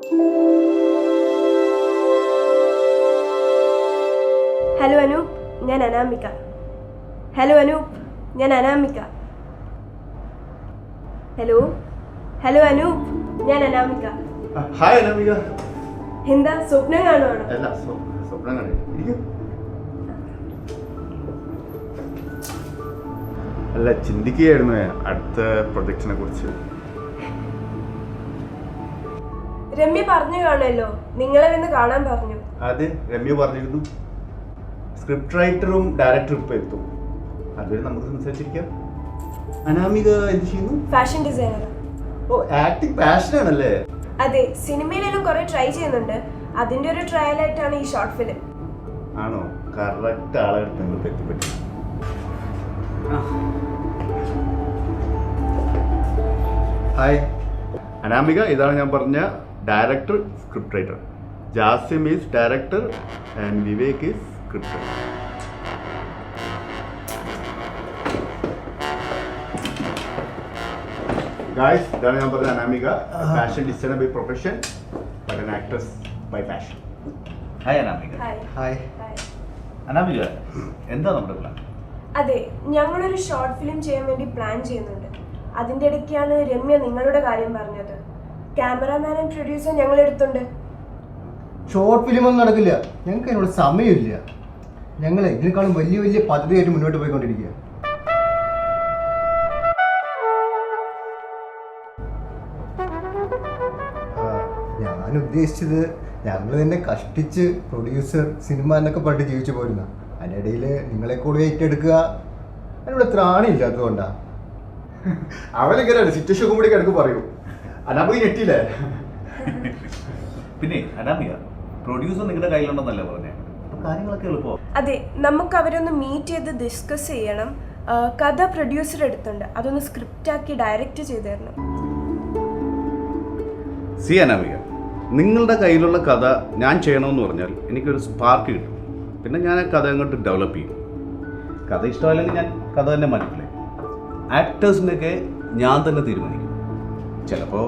Hello Anoop, ഞാൻ Anamika. Hello Anoop, ഞാൻ Anamika. Hello hello Anoop, ഞാൻ അനാമിക. ഹായ് അനാമിക. എന്താ സ്വപ്നം കാണുവാണോ? അല്ല, സ്വപ്നം കാണുക. അല്ല, ചിന്തിക്കുകയായിരുന്നു അടുത്ത പ്രൊജക്റ്റിനെ കുറിച്ച്. രമ്യ പറഞ്ഞു കാണുമല്ലോ, നിങ്ങളെ വന്ന് കാണാൻ പറഞ്ഞു. അത് രമ്യ പറഞ്ഞിരുന്നു. സ്ക്രിപ്റ്റ് റൈറ്ററും ഡയറക്ടറും ഇപ്പൊ എത്തും. അതുവരെ നമുക്ക് സംസാരിച്ചിരിക്കാം. അനാമിക എന്ത് ചെയ്യുന്നു? Fashion designer. ഓ, ആക്ടിങ് പാഷനാണല്ലേ? അതെ, സിനിമയിലെല്ലാം കുറെ ട്രൈ ചെയ്യുന്നുണ്ട്. അതിന്റെ ഒരു ട്രയൽ ആയിട്ടാണ് ഈ ഷോർട്ട് ഫിലിം. ആണോ? കറക്റ്റ് ആളെടുത്ത് നിങ്ങൾ എത്തിപ്പറ്റി. ഹായ് അനാമിക, ഇതാണ് ഞാൻ പറഞ്ഞ director, script writer. Jasim is director and Vivek is script writer. Guys, ഇതാണ് ഞാൻ പറഞ്ഞ Anamika. Fashion designer by profession, but an actress by passion. Hi Anamika. Hi. Anamika, എന്താ നമ്മുടെ പ്ലാൻ? അതെ, ഞങ്ങളൊരു ഷോർട്ട് ഫിലിം ചെയ്യാൻ വേണ്ടി പ്ലാൻ ചെയ്യുന്നുണ്ട്. അതിന്റെ ഇടയ്ക്കാണ് രമ്യ നിങ്ങളുടെ കാര്യം പറഞ്ഞത്. ക്യാമറാമാൻ ആൻഡ് പ്രൊഡ്യൂസർ ഞങ്ങൾ എടുത്തുണ്ട്. ഷോർട്ട് ഫിലിമൊന്നും നടക്കില്ല, ഞങ്ങൾക്ക് അതിനുള്ള സമയമില്ല. ഞങ്ങൾ ഇതിനേക്കാളും വലിയ വലിയ പദ്ധതിയായിട്ട് മുന്നോട്ട് പോയിക്കൊണ്ടിരിക്കുക. ഞാൻ ഉദ്ദേശിച്ചത്, ഞങ്ങൾ തന്നെ കഷ്ടിച്ച് പ്രൊഡ്യൂസർ, സിനിമ എന്നൊക്കെ പറഞ്ഞിട്ട് ജീവിച്ചു പോരുന്ന, അതിനിടയിൽ നിങ്ങളെ കൂടെ ഏറ്റെടുക്കുക അതിനുള്ള ത്രാണിയില്ലാത്തതുകൊണ്ടാ. അവനെങ്ങനെയാണ് സിറ്റുവേഷൻ കൂടി കിടക്ക് പറയൂ. അനാമിക ഞെട്ടിയില്ലേ? പിന്നെ അനാമിക, പ്രൊഡ്യൂസർ നിങ്ങളുടെ കയ്യിലുണ്ടെന്നല്ലേ പറഞ്ഞേ? അപ്പൊ കാര്യങ്ങളൊക്കെ എളുപ്പമാണ്. അതെ, നമുക്ക് അവരൊന്ന് മീറ്റ് ചെയ്ത് ഡിസ്കസ് ചെയ്യണം. കഥ പ്രൊഡ്യൂസർ എടുത്തുണ്ട്, അതൊന്ന് സ്ക്രിപ്റ്റ് ആക്കി ഡയറക്റ്റ് ചെയ്ത് തരണം. സി അനാമിക, നിങ്ങളുടെ കയ്യിലുള്ള കഥ ഞാൻ ചെയ്യണമെന്ന് പറഞ്ഞാൽ എനിക്കൊരു സ്പാർക്ക് കിട്ടും. പിന്നെ ഞാൻ ആ കഥ അങ്ങോട്ട് ഡെവലപ്പ് ചെയ്യും. കഥ ഇഷ്ടമല്ലെങ്കിൽ ഞാൻ കഥ തന്നെ മാറ്റില്ലേ. ആക്ടേഴ്സിനൊക്കെ ഞാൻ തന്നെ തീരുമാനിക്കും. ചിലപ്പോൾ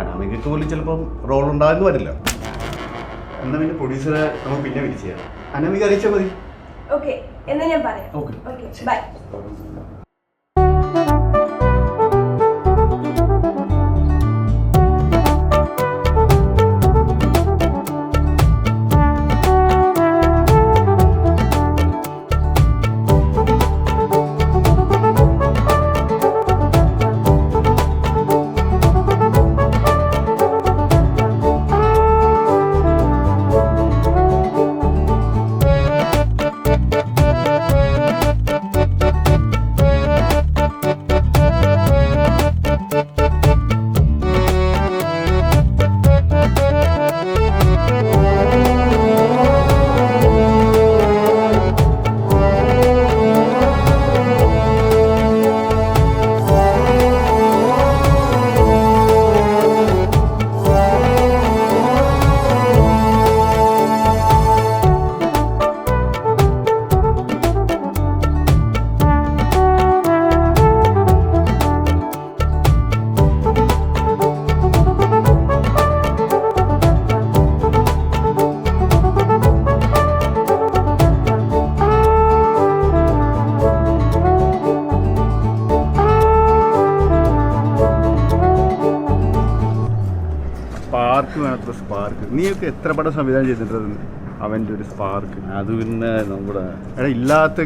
അനാമികയ്ക്ക് പോലും ചിലപ്പോൾ റോൾ ഉണ്ടാകുന്നു വരില്ല. എന്നാൽ പിന്നെ പ്രൊഡ്യൂസറെ നമുക്ക് പിന്നെ വിളിച്ചു ചെയ്യാം. അനാമിക അറിയിച്ചാൽ മതി. ഓക്കെ, എന്നാ ഞാൻ പറയാം. ഓക്കെ. Okay, by. സ്പാർക്ക് നീയൊക്കെ എത്ര പടം സംവിധാനം ചെയ്തിട്ടുണ്ട്? അവൻ്റെ ഒരു സ്പാർക്ക് അത് പിന്നെ നമ്മുടെ ഇല്ലാത്ത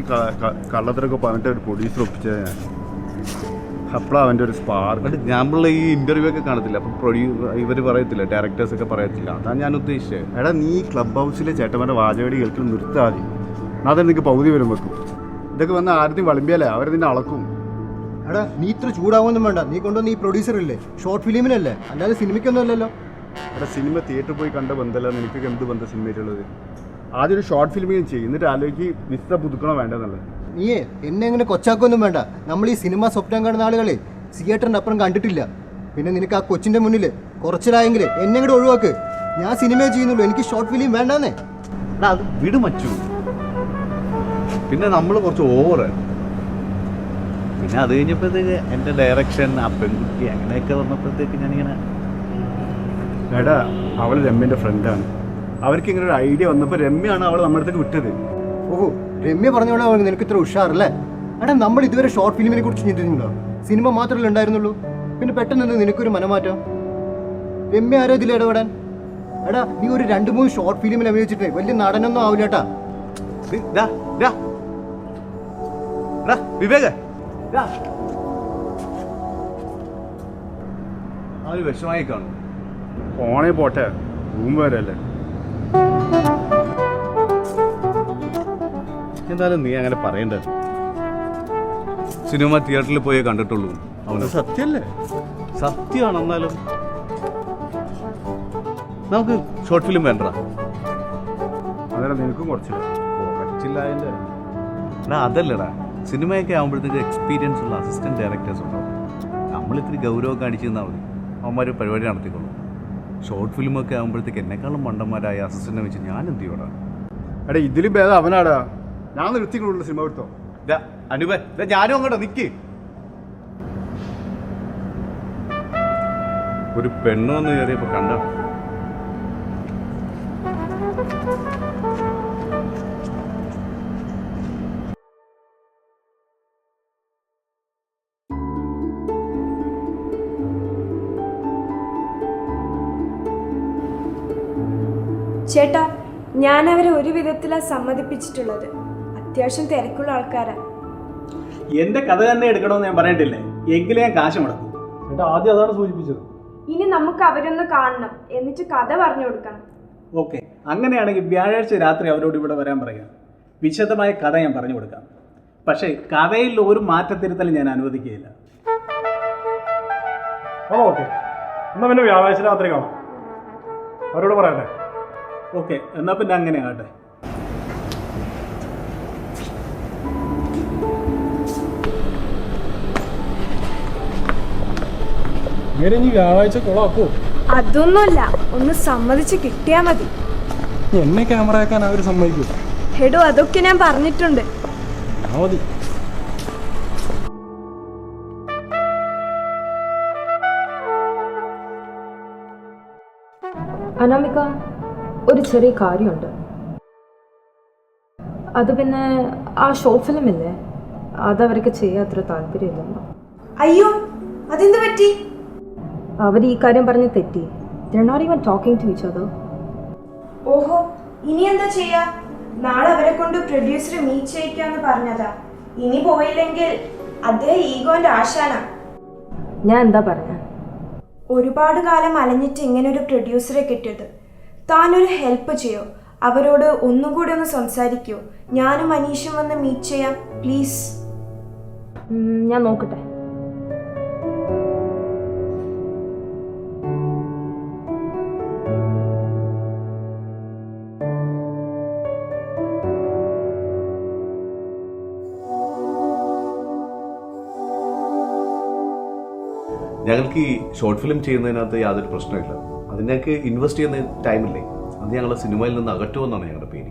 കള്ളത്തിലൊക്കെ പറഞ്ഞിട്ട് ഒരു പ്രൊഡ്യൂസർ ഒപ്പിച്ചത് ഞാൻ. അപ്പോഴാണ് അവൻ്റെ ഒരു സ്പാർക്ക്. ഞാനുള്ള ഈ ഇൻ്റർവ്യൂ ഒക്കെ കാണത്തില്ല, അപ്പം ഇവർ പറയത്തില്ല, ഡയറക്ടേഴ്സൊക്കെ പറയത്തില്ല. അതാണ് ഞാൻ ഉദ്ദേശിച്ചത്. നീ ക്ലബ് ഹൗസിലെ ചേട്ടന്മാരുടെ വാചകടി കേൾക്കൽ നിർത്താതി. അതെ, നിനക്ക് പകുതി വരും വെക്കും. ഇതൊക്കെ വന്ന് ആദ്യം വിളമ്പിയാലേ അവർ നിന്നെ അളക്കും. നീ ഇത്ര ചൂടാവൊന്നും വേണ്ട. നീ കൊണ്ടുവന്ന് ഈ പ്രൊഡ്യൂസർ ഇല്ലേ, ഷോർട്ട് ഫിലിമിനല്ലേ, അല്ലാതെ സിനിമയ്ക്കൊന്നും അല്ലല്ലോ. സിനിമ തിയേറ്ററിൽ പോയി കണ്ട ബന്ധമല്ല, നിനക്ക് എന്ത് ബന്ധം സിനിമയിലുള്ളത്? ആദ്യം ഒരു ഷോർട്ട് ഫിലിമിങ് ചെയ്യും, എന്നിട്ട് ആലോചിക്ക് വിസ പുതുക്കണോ വേണ്ടെന്നുള്ളത്. നീയേ എന്നെ എങ്ങനെ കൊച്ചാക്കൊന്നും വേണ്ട. നമ്മൾ ഈ സിനിമ സ്വപ്നം കാണുന്ന ആളുകളെ തിയേറ്ററിൻ്റെ അപ്പുറം കണ്ടിട്ടില്ല. പിന്നെ നിനക്ക് ആ കൊച്ചിൻ്റെ മുന്നിൽ കുറച്ചിലായെങ്കിൽ എന്നെ കൂടെ ഒഴിവാക്ക്. ഞാൻ സിനിമയെ ചെയ്യുന്നുള്ളൂ, എനിക്ക് ഷോർട്ട് ഫിലിം വേണ്ടാന്നേ. അത് വിടുമച്ചു. പിന്നെ നമ്മൾ കുറച്ച് ഓവറാണ്. പിന്നെ അത് കഴിഞ്ഞപ്പോഴത്തേക്ക് എൻ്റെ ഡയറക്ഷൻ, ആ പെൺകുട്ടി അങ്ങനെയൊക്കെ വന്നപ്പോഴത്തേക്ക് ഞാനിങ്ങനെ എടാ അവൾ രമ്യൻ്റെ ഫ്രണ്ടാണ്. അവർക്ക് ഇങ്ങനെ ഒരു ഐഡിയ വന്നപ്പോൾ രമ്യാണ് അവൾ നമ്മുടെ അടുത്തേക്ക് വിട്ടത്. ഓഹോ, രമ്യ പറഞ്ഞോളാം നിനക്ക് ഇത്ര ഉഷാറല്ലേ? എടാ, നമ്മൾ ഇതുവരെ ഷോർട്ട് ഫിലിമിനെ കുറിച്ച് ചിന്തിച്ചിട്ടുണ്ടോ? സിനിമ മാത്രമല്ലേ ഉണ്ടായിരുന്നുള്ളൂ. പിന്നെ പെട്ടെന്ന് നിനക്കൊരു മനമാറ്റം. രമ്യ ആരോ ഇതിൽ ഇടപെടാൻ? എടാ, നീ ഒരു 2-3 ഷോർട്ട് ഫിലിമിൽ അഭിനയിച്ചിട്ട് വലിയ നടനൊന്നും ആവില്ല കേട്ടാ. വിവേക്, ആ ഒരു വിഷമായി കാണും. ഫോണേ പോട്ടെ, റൂം വരല്ലേ. എന്തായാലും നീ അങ്ങനെ പറയണ്ടത്. സിനിമ തിയേറ്ററിൽ പോയേ കണ്ടിട്ടുള്ളൂ. അത് സത്യല്ലേ? സത്യമാണ്. എന്നാലും നമുക്ക് ഷോർട്ട് ഫിലിം വേണ്ട. അതല്ല, നിനക്കും കുറച്ചില്ല. കുറച്ചില്ല അതിൻ്റെ. എടാ അതല്ലടാ, സിനിമയൊക്കെ ആകുമ്പോഴത്തേക്ക് എക്സ്പീരിയൻസ് ഉള്ള അസിസ്റ്റൻറ്റ് ഡയറക്ടേഴ്സ് ഉണ്ടാവും. നമ്മളിത്തിരി ഗൗരവമൊക്കെ അടിച്ചു തന്നാൽ മതി, അവന്മാർ പരിപാടി നടത്തിക്കൊള്ളും. ഷോർട്ട് ഫിലിമൊക്കെ ആകുമ്പോഴത്തേക്ക് എന്നെക്കാളും മണ്ടന്മാരായ അസിസ്റ്റൻറ്റിനെ വെച്ച് ഞാൻ എന്ത് ചെയ്യടാ? എടാ, ഇതിലും ഭേദം അവനാടാ. ഞാൻ നിർത്തിക്കൊള്ളുള്ള സിനിമ എടുത്തോ. അനുപേ, ഞാനും അങ്ങോട്ടോ നിൽക്ക്. ഒരു പെണ്ണ് വന്ന് കയറിയപ്പോൾ കണ്ട ചേട്ടാ, ഞാൻ അവരെ ഒരു വിധത്തിലാണ് സമ്മതിപ്പിച്ചിട്ടുള്ളത്. അത്യാവശ്യം തിരക്കുള്ള ആൾക്കാരാ. എന്റെ കഥ തന്നെ എടുക്കണമെന്ന് ഞാൻ പറഞ്ഞിട്ടില്ലേ? എങ്കിലും ഞാൻ കാശ് മുടക്കും. ചേട്ടാ, ആദ്യം അതാണ് സൂചിപ്പിച്ചത്. ഇനി നമുക്ക് അവരൊന്ന് കാണണം, എന്നിട്ട് കഥ പറഞ്ഞു കൊടുക്കണം. ഓക്കെ, അങ്ങനെയാണെങ്കിൽ വ്യാഴാഴ്ച രാത്രി അവരോട് ഇവിടെ വരാൻ പറയാം. വിശദമായ കഥ ഞാൻ പറഞ്ഞു കൊടുക്കാം. പക്ഷേ കഥയിൽ ഒരു മാറ്റത്തിരുത്തൽ ഞാൻ അനുവദിക്കുകയില്ല. ഓക്കെ, എന്നാൽ പിന്നെ വ്യാഴാഴ്ച രാത്രി കാണാം. അവരോട് പറയട്ടെ. ഓക്കെ, എന്നാൽ പിന്നെ അങ്ങനെ ആകട്ടെ. ഇങ്ങനെ ഇനി വ്യാഴാഴ്ച കൊളാക്കോ? അതൊന്നുമല്ല, ഒന്ന് സമ്മതിച്ച് കിട്ടിയാ മതി. എന്നെ ക്യാമറ ആക്കാൻ അവർ സമ്മതിക്കൂ? ഹെഡോ, അതൊക്കെ ഞാൻ പറഞ്ഞിട്ടുണ്ട്. മതി. അനാമിക, ഒരു ചെറിയ കാര്യമുണ്ട്. അത് പിന്നെ ആ ഷോർട്ട് ഫിലിം ഇല്ലേ, അതവർക്ക് ചെയ്യാൻ അത്ര താല്പര്യമില്ലെന്നോ. അയ്യോ, അതെന്ത് പറ്റി? അവർ ഈ കാര്യം പറഞ്ഞ് തെറ്റി. They're not even talking to each other. ഓഹോ, ഇനി എന്താ ചെയ്യാ? നാളെ അവരെ കൊണ്ട് പ്രൊഡ്യൂസറെ മീറ്റ് ചെയ്യിക്കാന്ന് പറഞ്ഞതാ. ഇനി പോയില്ലെങ്കിൽ അദ്ദേഹം ഈഗോന്റെ ആശാനാ. ഞാൻ എന്താ പറഞ്ഞ? ഒരുപാട് കാലം അലഞ്ഞിട്ട് ഇങ്ങനെ ഒരു പ്രൊഡ്യൂസറെ കിട്ടിയത്. താനൊരു ഹെൽപ്പ് ചെയ്യോ? അവരോട് ഒന്നും കൂടി ഒന്ന് സംസാരിക്കോ? ഞാനും അനീഷും വന്ന് മീറ്റ് ചെയ്യാം പ്ലീസ്. ഞാൻ നോക്കട്ടെ. ഞങ്ങൾക്ക് ഈ ഷോർട്ട് ഫിലിം ചെയ്യുന്നതിനകത്ത് യാതൊരു പ്രശ്നമില്ല. അതിനൊക്കെ ഇൻവെസ്റ്റ് ചെയ്യുന്ന ടൈമില്ലേ, അത് ഞങ്ങളെ സിനിമയിൽ നിന്ന് അകറ്റുമെന്നാണ് ഞങ്ങളുടെ പേര്.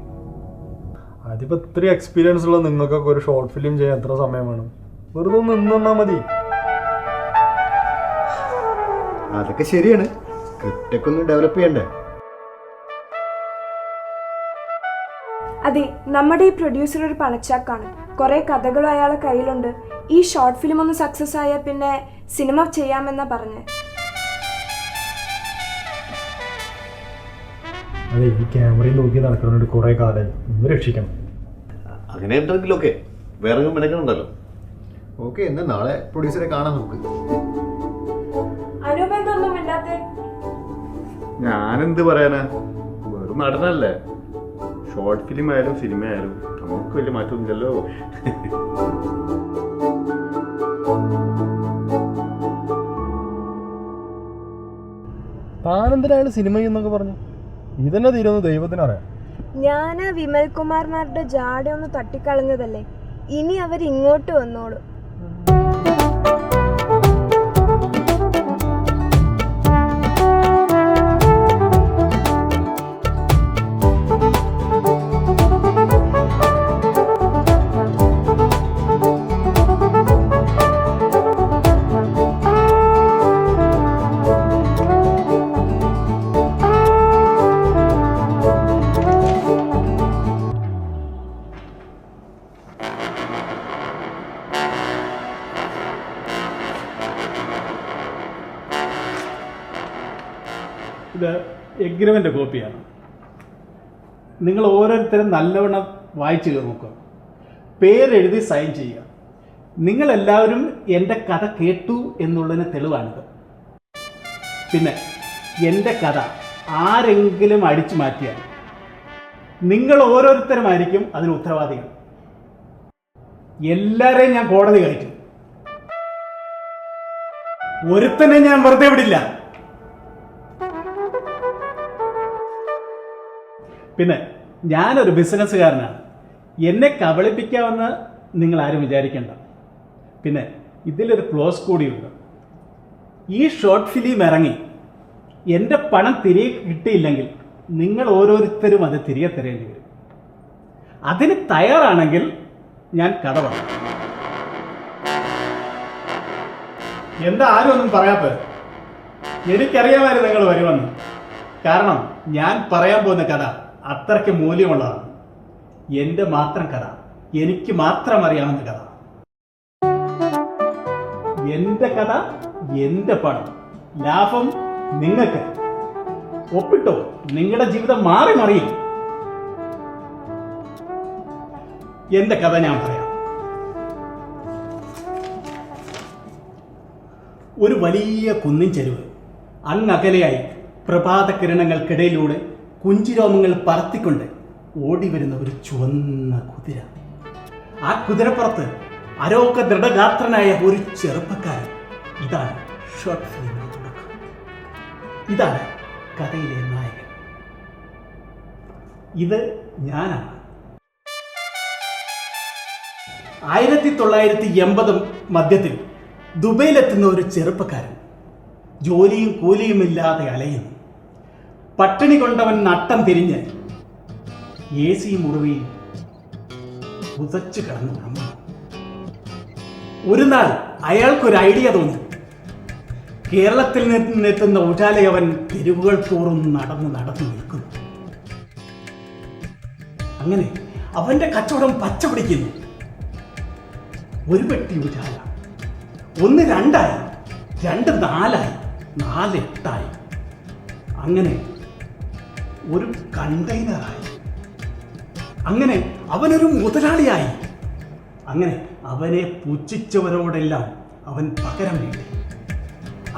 അതിപ്പോൾ ഇത്രയും എക്സ്പീരിയൻസ് ഉള്ള നിങ്ങൾക്കൊക്കെ ഒരു ഷോർട്ട് ഫിലിം ചെയ്യാൻ എത്ര സമയം വേണം? വെറുതെ ഒന്ന് നിന്നാ മതി. അതൊക്കെ ശരിയാണ്. സ്ക്രിപ്റ്റൊക്കെ ഒന്ന് ഡെവലപ്പ് ചെയ്യണ്ടേ? അതെ, നമ്മുടെ ഈ പ്രൊഡ്യൂസർ ഒരു പണച്ചാക്കാണ്. കുറേ കഥകളും അയാളെ കയ്യിലുണ്ട്. ഈ ഷോർട്ട് ഫിലിം ഒന്ന് സക്സസ് ആയാൽ പിന്നെ സിനിമ ചെയ്യാമെന്നാ പറഞ്ഞത്. അതെ, ഈ ക്യാമറയിൽ നോക്കി നടക്കുന്നതുകൊണ്ട് കുറേ കാലമായി. ഒന്ന് രക്ഷിക്കണം. അങ്ങനെ ഉണ്ടെങ്കിലൊക്കെ വേറെ മെനക്കുണ്ടല്ലോ. ഓക്കെ, എന്നാൽ നാളെ പ്രൊഡ്യൂസറെ കാണാൻ നോക്ക്. അനുബന്ധമൊന്നും ഇല്ലാതെ ഞാനെന്ത് പറയാനാ, വെറും നടനല്ലേ. ഷോർട്ട് ഫിലിം ആയാലും സിനിമ ആയാലും നമുക്ക് വലിയ മാറ്റമൊന്നുമില്ലല്ലോ. താനെന്തിനാണ് സിനിമ എന്നൊക്കെ പറഞ്ഞു? ഇതന്നെ തീരുമെന്ന് ദൈവത്തിനറിയാം. ഞാൻ വിമൽ കുമാർമാരുടെ ജാട ഒന്ന് തട്ടിക്കളഞ്ഞതല്ലേ. ഇനി അവർ ഇങ്ങോട്ട് വന്നോളൂ. ഇത് എഗ്രിമെൻ്റ് കോപ്പിയാണ്. നിങ്ങൾ ഓരോരുത്തരും നല്ലവണ്ണം വായിച്ചു നോക്കുക, പേരെഴുതി സൈൻ ചെയ്യുക. നിങ്ങളെല്ലാവരും എൻ്റെ കഥ കേട്ടു എന്നുള്ളതിന് തെളിവാണിത്. പിന്നെ എൻ്റെ കഥ ആരെങ്കിലും അടിച്ചു മാറ്റിയാൽ നിങ്ങൾ ഓരോരുത്തരുമായിരിക്കും അതിന് ഉത്തരവാദികൾ. എല്ലാവരെയും ഞാൻ കോടതി കയറ്റും. ഒരുത്തനെ ഞാൻ വെറുതെ വിടില്ല. പിന്നെ ഞാനൊരു ബിസിനസ്സുകാരനാണ്. എന്നെ കബളിപ്പിക്കാമെന്ന് നിങ്ങൾ ആരും വിചാരിക്കേണ്ട. പിന്നെ ഇതിലൊരു ക്ലോസ് കൂടിയുണ്ട്. ഈ ഷോർട്ട് ഫിലിം ഇറങ്ങി എൻ്റെ പണം തിരികെ കിട്ടിയില്ലെങ്കിൽ നിങ്ങൾ ഓരോരുത്തരും അത് തിരികെ തരേണ്ടി വരും. അതിന് തയ്യാറാണെങ്കിൽ ഞാൻ കഥ പറയാം. എന്താ ആരും ഒന്നും പറയാത്തത്? എനിക്കറിയാമായിരുന്നു നിങ്ങൾ വരുമെന്ന്. കാരണം ഞാൻ പറയാൻ പോകുന്ന കഥ അത്രയ്ക്ക് മൂല്യമുള്ളതാണ്. എൻ്റെ മാത്രം കഥ, എനിക്ക് മാത്രം അറിയാവുന്ന കഥ. എൻ്റെ കഥ, എൻ്റെ പണം, ലാഭം നിങ്ങൾക്ക്. ഒപ്പിട്ടോ, നിങ്ങളുടെ ജീവിതം മാറി മറിയും. എൻ്റെ കഥ ഞാൻ പറയാം. ഒരു വലിയ കുന്നിൻ ചെരുവ്, അങ്ങകലെയായി പ്രഭാത കിരണങ്ങൾക്കിടയിലൂടെ കുഞ്ചിരോമങ്ങൾ പറത്തിക്കൊണ്ട് ഓടി വരുന്ന ഒരു ചുവന്ന കുതിര. ആ കുതിരപ്പുറത്ത് അരോഗ ദൃഢഗാത്രനായ ഒരു ചെറുപ്പക്കാരൻ. ഇതാണ് ഷോർട്ട് ഫിലിമിന്റെ തുടക്കം. ഇതാണ് കഥയിലെ നായകൻ. ഇത് ഞാനാണ്. 1980 മധ്യത്തിൽ ദുബൈയിലെത്തുന്ന ഒരു ചെറുപ്പക്കാരൻ ജോലിയും കൂലിയുമില്ലാതെ അലയുന്നു. പട്ടിണി കൊണ്ടവൻ നട്ടം തിരിഞ്ഞ് AC മുറിവിൽ ഉതച്ചു കിടന്നു. ഒരു നാൾ അയാൾക്കൊരു ഐഡിയ തോന്നി. കേരളത്തിൽ നിന്നെത്തുന്ന ഉജാലയവൻ തെരുവുകൾ തോറും നടന്നു നിൽക്കുന്നു. അങ്ങനെ അവന്റെ കച്ചവടം പച്ച പിടിക്കുന്നു. ഒരു പെട്ടി ഉജാല 1 2 2 4 4 8 അങ്ങനെ ഒരു കണ്ടെയ്നറായി. അങ്ങനെ അവനൊരു മുതലാളിയായി. അങ്ങനെ അവനെ പുച്ഛിച്ചവരോടെല്ലാം അവൻ പകരം വീട്ടി.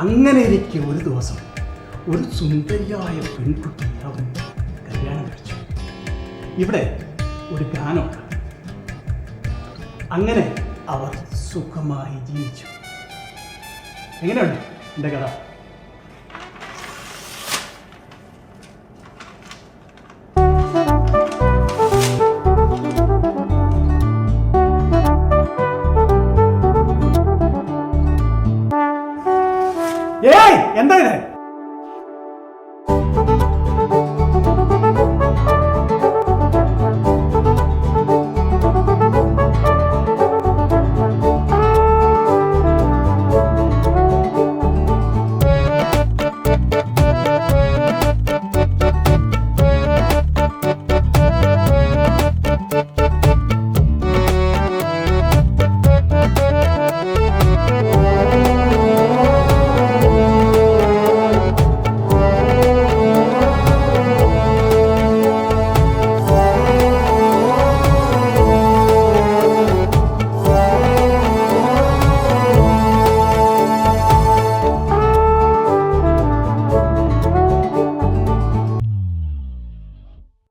അങ്ങനെ ഇരിക്കെ ഒരു ദിവസം ഒരു സുന്ദരിയായ പെൺകുട്ടി അവൻ കല്യാണം കഴിച്ചു. ഇവിടെ ഒരു ഗാനമുണ്ട്. അങ്ങനെ അവർ സുഖമായി ജീവിച്ചു. എങ്ങനെയുണ്ട് എൻ്റെ കഥ? ഏയ് എന്താ ഇത്?